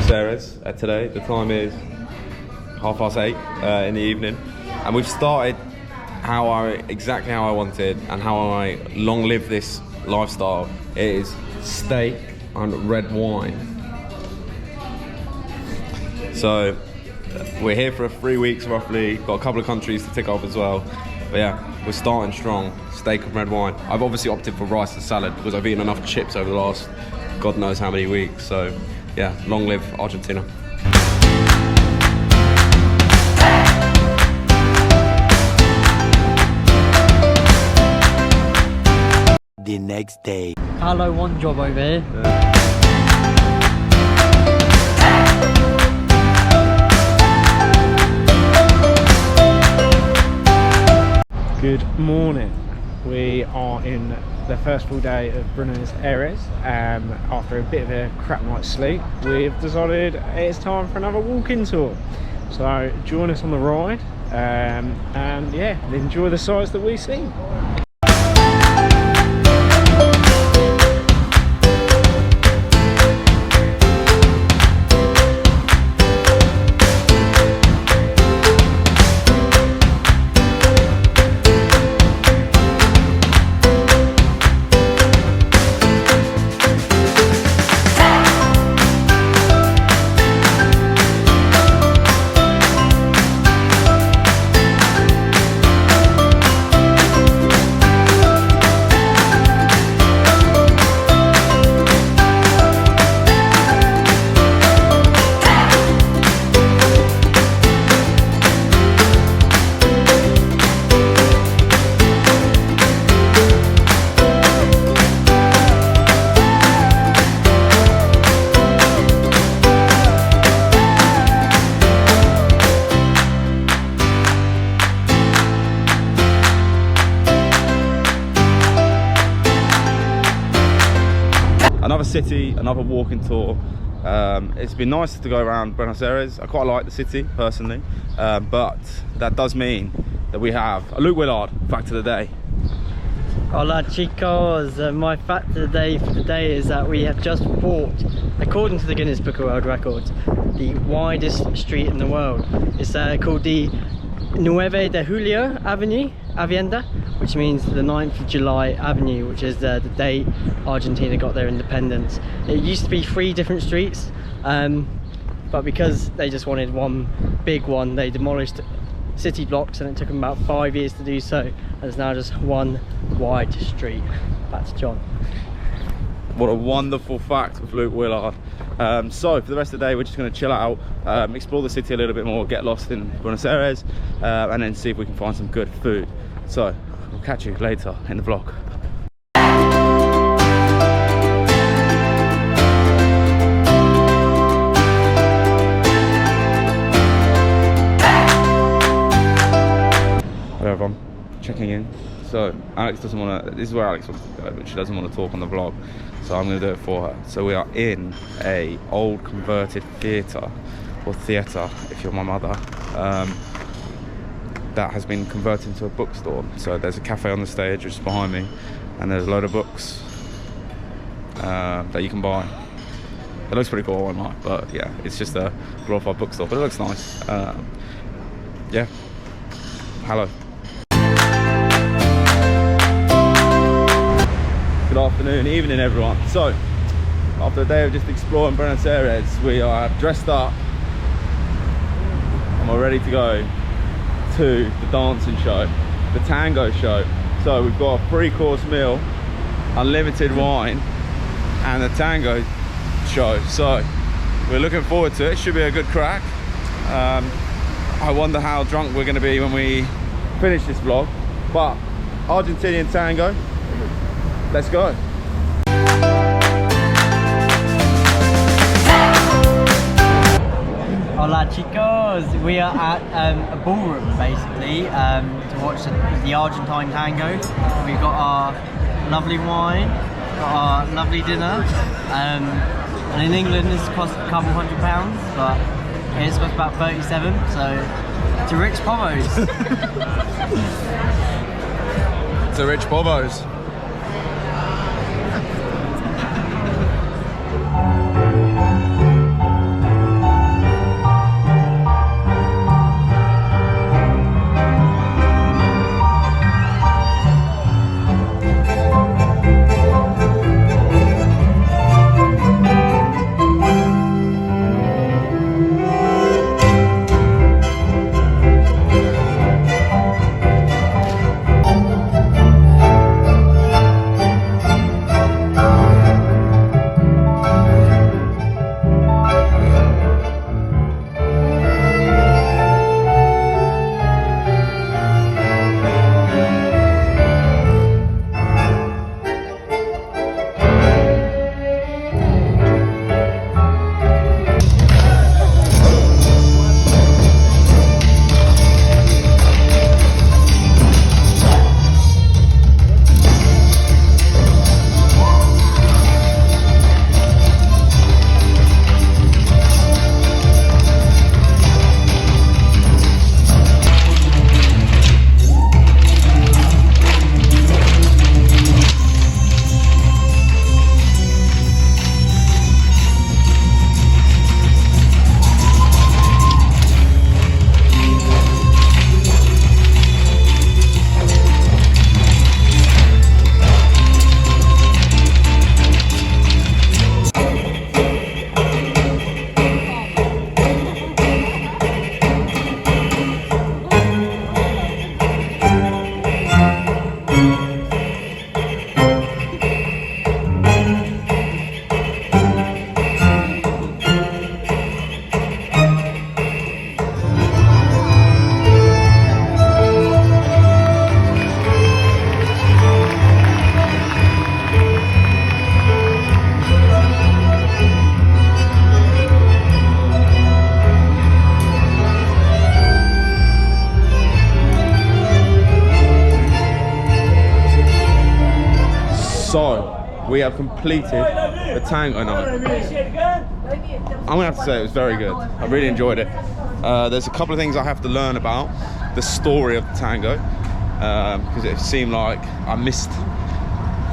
Buenos Aires today. The time is 8:30 in the evening, and we've started exactly how I wanted and how I long live this lifestyle. It is steak and red wine. So we're here for 3 weeks roughly. Got a couple of countries to tick off as well. But yeah, we're starting strong. Steak and red wine. I've obviously opted for rice and salad because I've eaten enough chips over the last God knows how many weeks. So yeah, long live Argentina. The next day. Hello, one job over here. Good morning. We are in the first full day of Buenos Aires. After a bit of a crap night's sleep, we've decided it's time for another walking tour. So join us on the ride, and yeah, enjoy the sights that we see. Another city, another walking tour. It's been nice to go around Buenos Aires. I quite like the city personally, but that does mean that we have a Luke Willard fact of the day. Hola chicos, my fact of the day for today is that we have just bought, according to the Guinness Book of World Records, the widest street in the world. It's called the 9 de Julio Avenida, which means the 9th of July Avenue, which is the date Argentina got their independence. It used to be 3 different streets, but because they just wanted one big one, they demolished city blocks, and it took them about 5 years to do so, and it's now just one wide street. Back to John. What a wonderful fact with Luke Willard. So for the rest of the day, we're just going to chill out, explore the city a little bit more, get lost in Buenos Aires, and then see if we can find some good food. So we'll catch you later in the vlog. Hello everyone, checking in. So Alex doesn't want to, this is where Alex wants to go, but she doesn't want to talk on the vlog, so I'm going to do it for her. So we are in a old converted theatre, or theatre if you're my mother, that has been converted into a bookstore. So there's a cafe on the stage which is behind me, and there's a load of books that you can buy. It looks pretty cool online, but yeah, it's just a glorified bookstore, but it looks nice. Yeah, hello. Good afternoon, evening everyone. So, after a day of just exploring Buenos Aires, we are dressed up and we're ready to go to the dancing show, the tango show. So we've got a 3-course meal, unlimited wine, and the tango show. So we're looking forward to it. Should be a good crack. I wonder how drunk we're going to be when we finish this vlog, but Argentinian tango. Let's go. Hola chicos, we are at a ballroom basically to watch the Argentine tango. We've got our lovely wine, got our lovely dinner, and in England this costs a couple £100, but it's cost about 37, so it's a rich povos. It's a rich povos. So we have completed the Tango night. I'm gonna have to say it was very good. I really enjoyed it. There's a couple of things I have to learn about the story of the Tango, because it seemed like I missed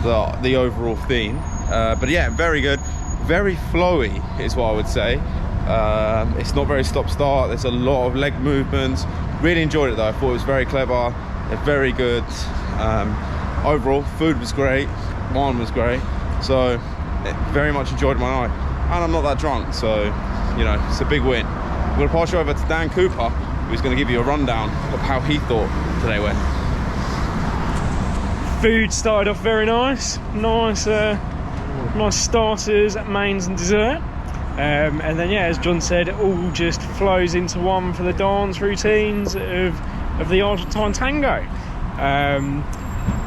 the overall theme. But yeah, very good, very flowy is what I would say. It's not very stop-start. There's a lot of leg movements. Really enjoyed it though. I thought it was very clever, very good. Overall, food was great, wine was great. So very much enjoyed my night, and I'm not that drunk, so you know, it's a big win. I'm going to pass you over to Dan Cooper, who's going to give you a rundown of how he thought today went. Food started off very nice. Nice starters, mains and dessert. And then, yeah, as John said, it all just flows into one for the dance routines of the Argentine Tango.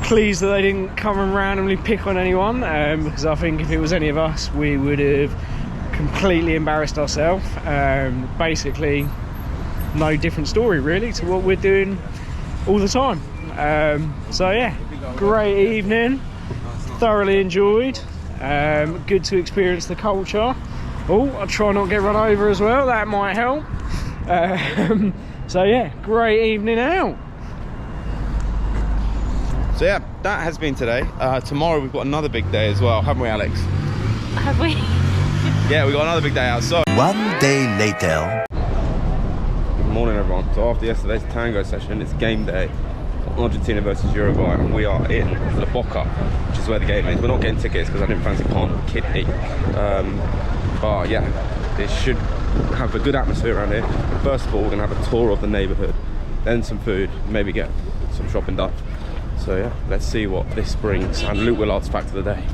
Pleased that they didn't come and randomly pick on anyone, because I think if it was any of us, we would have completely embarrassed ourselves. Basically, no different story really to what we're doing all the time. So yeah, great evening, thoroughly enjoyed. Good to experience the culture. Oh, I'll try not to get run over as well, that might help. So yeah, great evening out. So yeah, that has been today. Tomorrow we've got another big day as well, haven't we, Alex? Have we? Yeah, we've got another big day out. So 1 day later. good morning everyone. So after yesterday's Tango session, it's game day. Argentina versus Uruguay, and we are in Boca, which is where the game is. We're not getting tickets because I didn't fancy part of the kidney. But yeah, this should have a good atmosphere around here. First of all, we're going to have a tour of the neighbourhood, then some food, maybe get some shopping done. So yeah, let's see what this brings. And Luke Willard's fact of the day.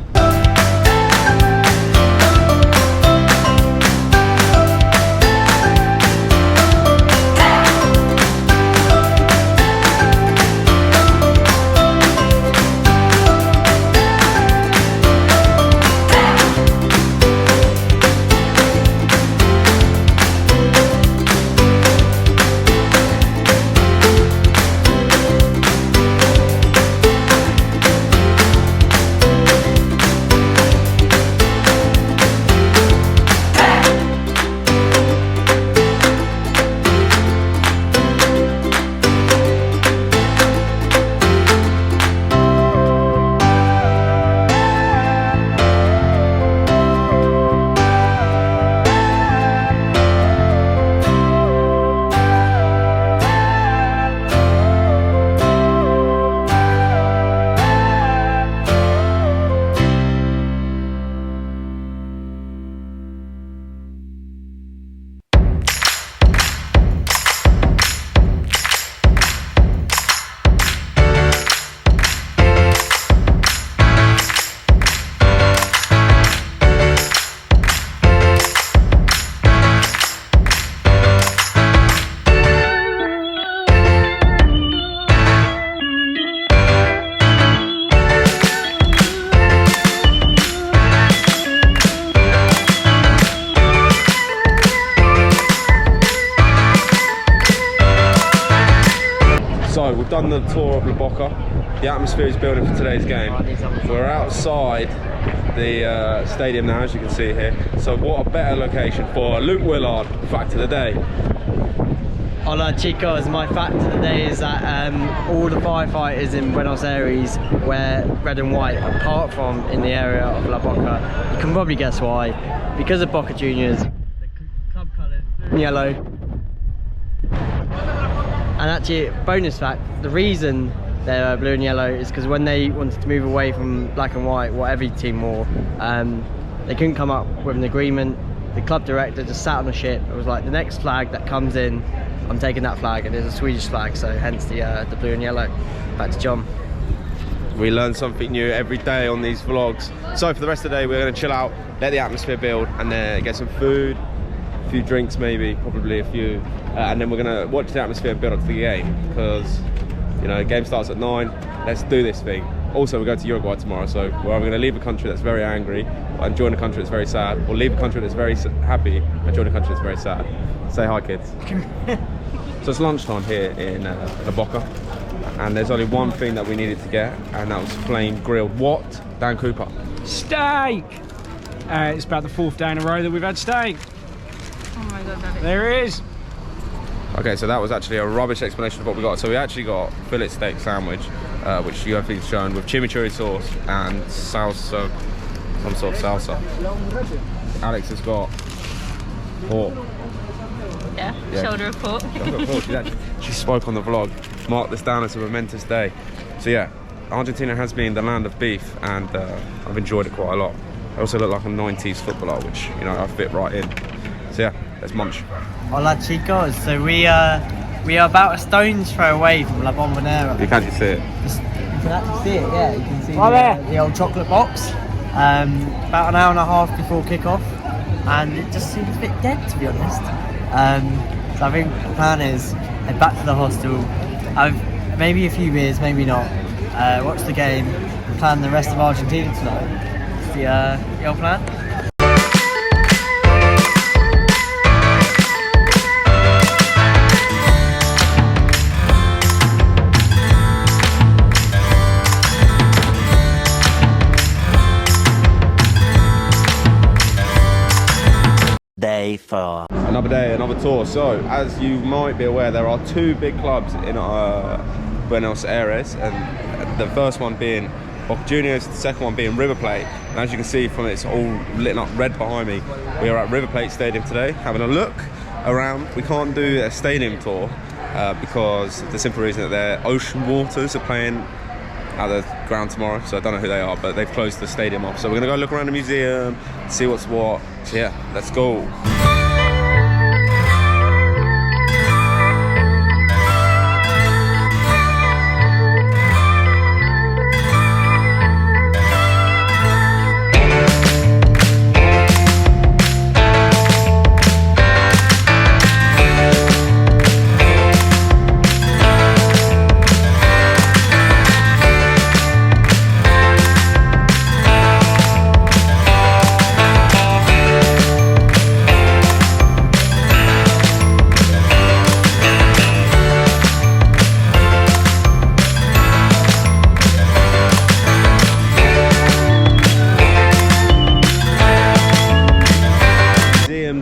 We've done the tour of Boca. The atmosphere is building for today's game. We're outside the stadium now, as you can see here. So what a better location for Luke Willard, fact of the day. Hola chicos, my fact of the day is that all the firefighters in Buenos Aires wear red and white, apart from in the area of La Boca. You can probably guess why. Because of Boca Juniors, the club colours blue and yellow. And actually, bonus fact, the reason they're blue and yellow is because when they wanted to move away from black and white, what every team wore, they couldn't come up with an agreement. The club director just sat on the ship. It was like, the next flag that comes in, I'm taking that flag, and it's a Swedish flag, so hence the blue and yellow. Back to John. We learn something new every day on these vlogs. So for the rest of the day, we're going to chill out, let the atmosphere build, and then get some food, a few drinks maybe, probably a few, and then we're going to watch the atmosphere and build up to the game, because you know, the game starts at 9. Let's do this thing. Also, we're going to Uruguay tomorrow, so we're going to leave a country that's very angry and join a country that's very sad, or leave a country that's very happy and join a country that's very sad. Say hi, kids. So it's lunchtime here in La Boca, and there's only one thing that we needed to get, and that was flame grilled what, Dan Cooper. Steak! It's about the 4th day in a row that we've had steak. Oh my god, that is... There it is. Okay, so that was actually a rubbish explanation of what we got. So we actually got fillet steak sandwich, which you have been shown with chimichurri sauce and salsa, some sort of salsa. Alex has got pork. Yeah, Yeah. shoulder of pork. Shoulder of pork. She spoke on the vlog. Mark this down as a momentous day. So yeah, Argentina has been the land of beef, and I've enjoyed it quite a lot. I also look like a 90s footballer, which, you know, I fit right in. So yeah, let's munch. Hola chicos, so we are about a stone's throw away from La Bombonera. You can't see it. You can actually see it, yeah. You can see there. the old chocolate box. About an hour and a half before kick-off, and it just seems a bit dead, to be honest. So I think the plan is head back to the hostel, have maybe a few beers, maybe not, watch the game, plan the rest of Argentina tonight. It's the old plan. Day 4. Another day, another tour. So, as you might be aware, there are 2 big clubs in Buenos Aires, and the first one being Boca Juniors, the second one being River Plate. And as you can see from it's all lit up red behind me, we are at River Plate Stadium today, having a look around. We can't do a stadium tour because the simple reason that their Ocean Waters are playing at the ground tomorrow, so I don't know who they are, but they've closed the stadium off. So we're gonna go look around the museum, see what's what. So yeah, let's go.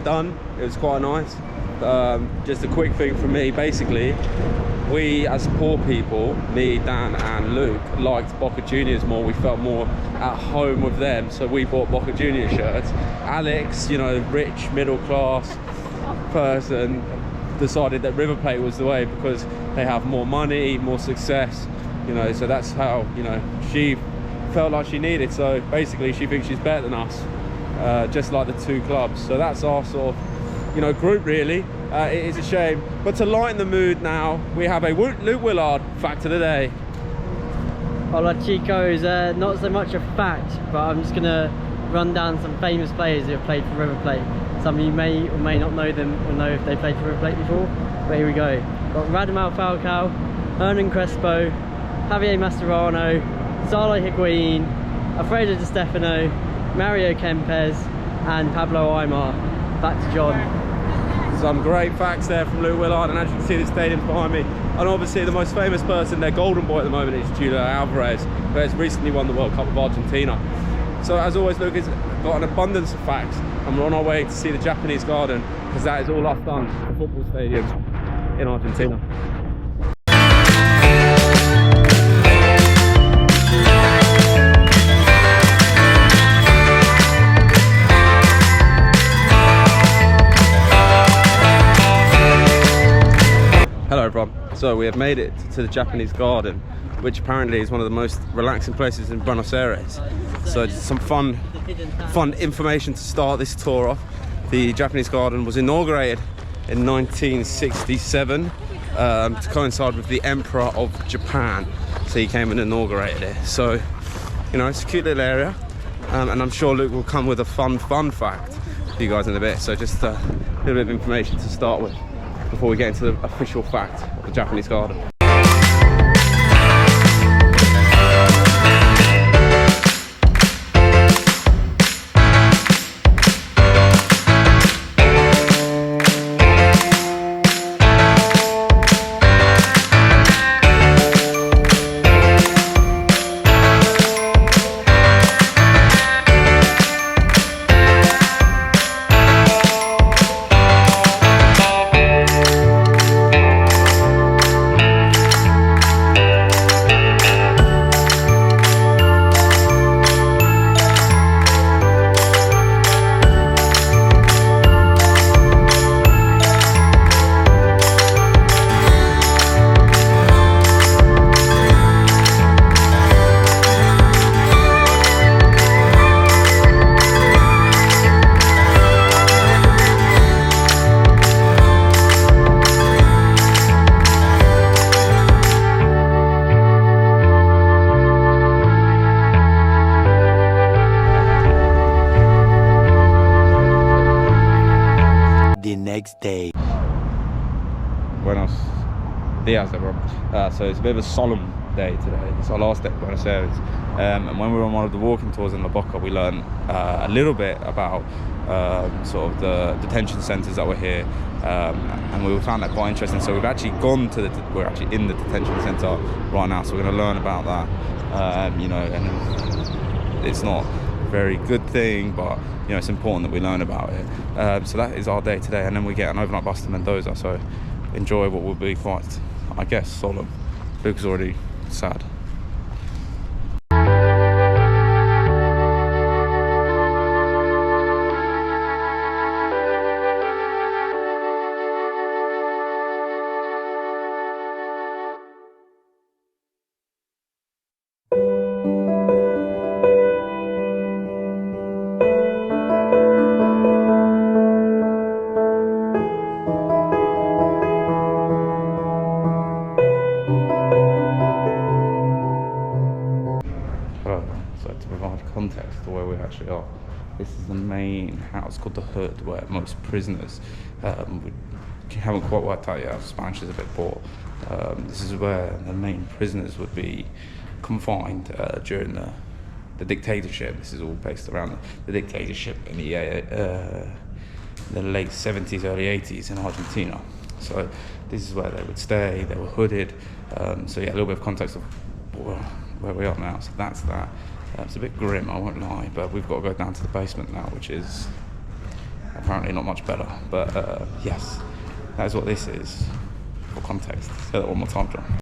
Done. It was quite nice. Just a quick thing from me. Basically, we as poor people, me, Dan and Luke, liked Boca Juniors more. We felt more at home with them, so we bought Boca Junior shirts. Alex, you know, rich middle class person, decided that River Plate was the way because they have more money, more success, you know, so that's how, you know, she felt like she needed. So basically she thinks she's better than us, just like the 2 clubs. So that's our sort of, you know, group really. It is a shame, but to lighten the mood now, we have a Luke Willard fact of the day. Hola chicos, not so much a fact, but I'm just gonna run down some famous players who have played for River Plate. Some of you may or may not know them or know if they played for River Plate before, but here we go. Got Radamel Falcao, Hernan Crespo, Javier Mascherano, Salo Higuain, Alfredo Di Stefano, Mario Kempes and Pablo Aimar. Back to John. Some great facts there from Luke Willard, and as you can see the stadium behind me, and obviously the most famous person, their golden boy at the moment, is Julio Alvarez, who has recently won the World Cup of Argentina. So as always, Luke has got an abundance of facts, and we're on our way to see the Japanese Garden, because that is all I've done for football stadiums in Argentina. Hello everyone, so we have made it to the Japanese Garden, which apparently is one of the most relaxing places in Buenos Aires. So just some fun information to start this tour off. The Japanese Garden was inaugurated in 1967 to coincide with the Emperor of Japan. So he came and inaugurated it. So, you know, it's a cute little area, and I'm sure Luke will come with a fun fact for you guys in a bit. So just a little bit of information to start with before we get into the official fact of the Japanese Garden. Buenos Dias, everyone. So it's a bit of a solemn day today. It's our last day at Buenos Aires. And when we were on one of the walking tours in Boca, we learned a little bit about sort of the detention centres that were here. And we found that quite interesting. So we've actually gone to we're actually in the detention centre right now. So we're going to learn about that, you know, and it's not a very good thing, but you know, it's important that we learn about it. So that is our day today, and then we get an overnight bus to Mendoza. So enjoy what will be quite, I guess, solemn. Luke's already sad. So to provide context to where we actually are, this is the main house called the Hood, where most prisoners, we haven't quite worked out yet, Spanish is a bit poor. This is where the main prisoners would be confined during the dictatorship. This is all based around the dictatorship in the late 70s, early 80s in Argentina. So this is where they would stay, they were hooded. So yeah, a little bit of context of where we are now. So that's that. It's a bit grim, I won't lie, but we've got to go down to the basement now, which is apparently not much better. But yes, that is what this is for context. Say that one more time, John.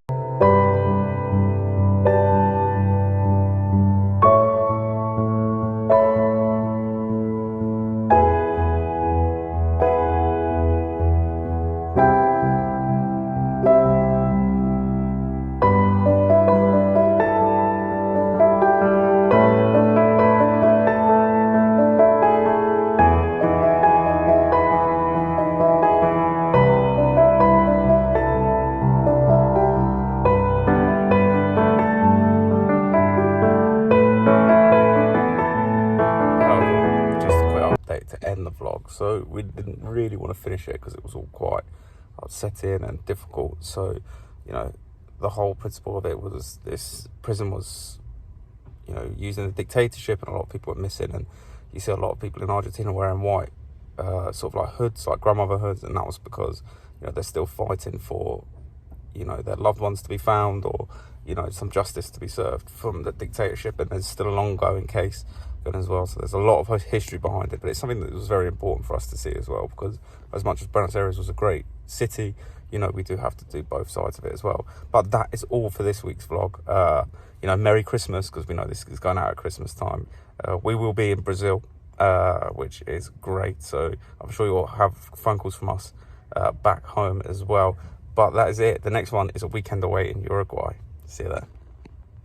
To end the vlog, so we didn't really want to finish it because it was all quite upsetting and difficult. So, you know, the whole principle of it was this prison was, you know, using the dictatorship, and a lot of people were missing, and you see a lot of people in Argentina wearing white sort of like hoods, like grandmother hoods, and that was because, you know, they're still fighting for, you know, their loved ones to be found, or, you know, some justice to be served from the dictatorship. And there's still an ongoing case going as well, so there's a lot of history behind it, but it's something that was very important for us to see as well, because as much as Buenos Aires was a great city, you know, we do have to do both sides of it as well. But that is all for this week's vlog. You know, Merry Christmas, because we know this is going out at Christmas time. We will be in Brazil, which is great, so I'm sure you'll have phone calls from us back home as well. But that is it. The next one is a weekend away in Uruguay. See you there.